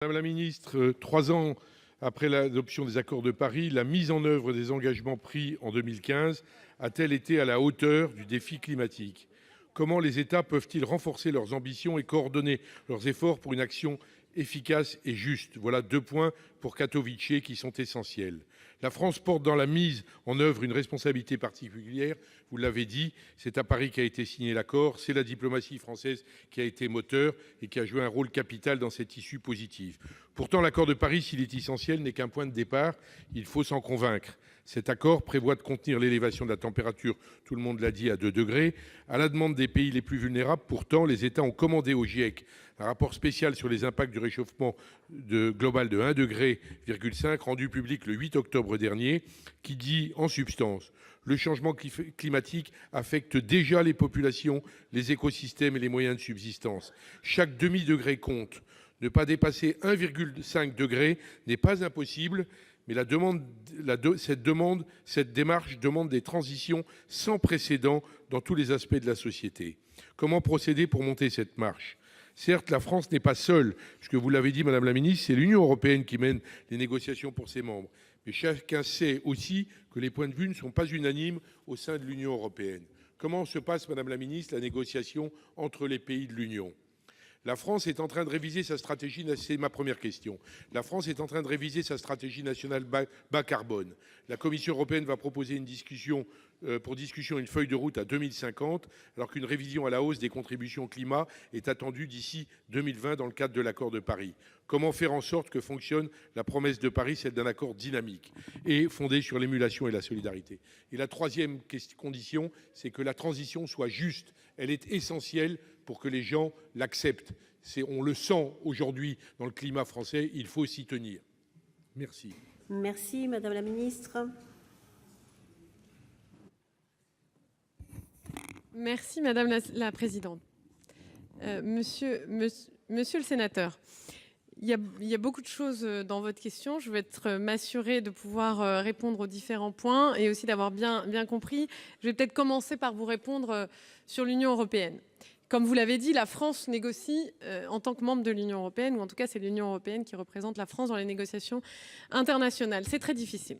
Madame la ministre, 3 ans après l'adoption des accords de Paris, la mise en œuvre des engagements pris en 2015 a-t-elle été à la hauteur du défi climatique ? Comment les États peuvent-ils renforcer leurs ambitions et coordonner leurs efforts pour une action efficace et juste ? Voilà 2 points pour Katowice qui sont essentiels. La France porte dans la mise en œuvre une responsabilité particulière, vous l'avez dit, c'est à Paris qu'a été signé l'accord, c'est la diplomatie française qui a été moteur et qui a joué un rôle capital dans cette issue positive. Pourtant, l'accord de Paris, s'il est essentiel, n'est qu'un point de départ, il faut s'en convaincre. Cet accord prévoit de contenir l'élévation de la température, tout le monde l'a dit, à 2 degrés. À la demande des pays les plus vulnérables, pourtant, les États ont commandé au GIEC un rapport spécial sur les impacts du réchauffement global de 1,5 degré, rendu public le 8 octobre dernier, qui dit en substance: le changement climatique affecte déjà les populations, les écosystèmes et les moyens de subsistance. Chaque demi-degré compte. Ne pas dépasser 1,5 degré n'est pas impossible, mais cette démarche demande des transitions sans précédent dans tous les aspects de la société. Comment procéder pour monter cette marche ? Certes, la France n'est pas seule, puisque vous l'avez dit, Madame la Ministre, c'est l'Union européenne qui mène les négociations pour ses membres. Mais chacun sait aussi que les points de vue ne sont pas unanimes au sein de l'Union européenne. Comment se passe, Madame la Ministre, la négociation entre les pays de l'Union ? La France est en train de réviser sa stratégie, c'est ma première question. La France est en train de réviser sa stratégie nationale bas carbone. La Commission européenne va proposer une feuille de route à 2050, alors qu'une révision à la hausse des contributions climat est attendue d'ici 2020 dans le cadre de l'accord de Paris. Comment faire en sorte que fonctionne la promesse de Paris, celle d'un accord dynamique et fondé sur l'émulation et la solidarité ? Et la troisième condition, c'est que la transition soit juste. Elle est essentielle pour que les gens l'acceptent. On le sent aujourd'hui dans le climat français, il faut s'y tenir. Merci. Merci, Madame la Ministre. Merci, Madame la Présidente. Monsieur le sénateur, il y a beaucoup de choses dans votre question. Je vais m'assurer de pouvoir répondre aux différents points et aussi d'avoir bien compris. Je vais peut-être commencer par vous répondre sur l'Union européenne. Comme vous l'avez dit, la France négocie en tant que membre de l'Union européenne, ou en tout cas c'est l'Union européenne qui représente la France dans les négociations internationales. C'est très difficile.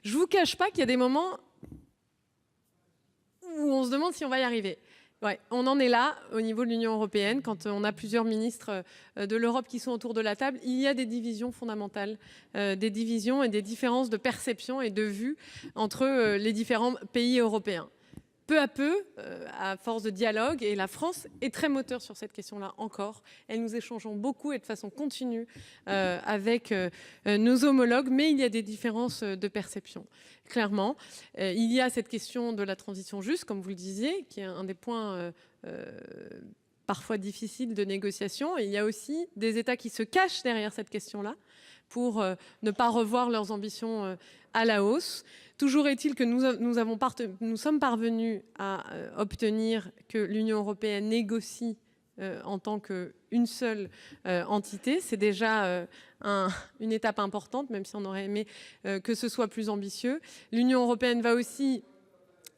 Je ne vous cache pas qu'il y a des moments où on se demande si on va y arriver. Ouais, on en est là au niveau de l'Union européenne, quand on a plusieurs ministres de l'Europe qui sont autour de la table, il y a des divisions fondamentales, des divisions et des différences de perception et de vue entre les différents pays européens. Peu à peu, à force de dialogue, et la France est très moteur sur cette question-là encore, et nous échangeons beaucoup et de façon continue avec nos homologues, mais il y a des différences de perception, clairement. Il y a cette question de la transition juste, comme vous le disiez, qui est un des points parfois difficiles de négociation, et il y a aussi des États qui se cachent derrière cette question-là pour ne pas revoir leurs ambitions à la hausse. Toujours est-il que nous sommes parvenus à obtenir que l'Union européenne négocie en tant qu'une seule entité. C'est déjà une étape importante, même si on aurait aimé que ce soit plus ambitieux. L'Union européenne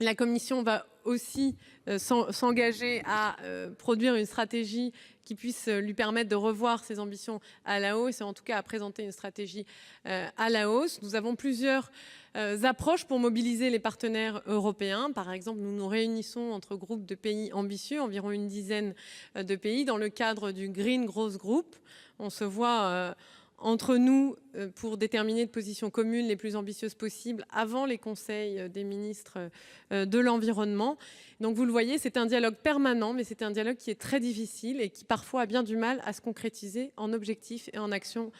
la Commission va aussi s'engager à produire une stratégie qui puisse lui permettre de revoir ses ambitions à la hausse, et en tout cas à présenter une stratégie à la hausse. Nous avons plusieurs approches pour mobiliser les partenaires européens. Par exemple, nous nous réunissons entre groupes de pays ambitieux, environ une dizaine de pays, dans le cadre du Green Growth Group. On se voit entre nous pour déterminer de positions communes les plus ambitieuses possibles avant les conseils des ministres de l'environnement. Donc vous le voyez, c'est un dialogue permanent, mais c'est un dialogue qui est très difficile et qui parfois a bien du mal à se concrétiser en objectifs et en actions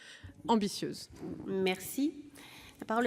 ambitieuses. Merci. La parole est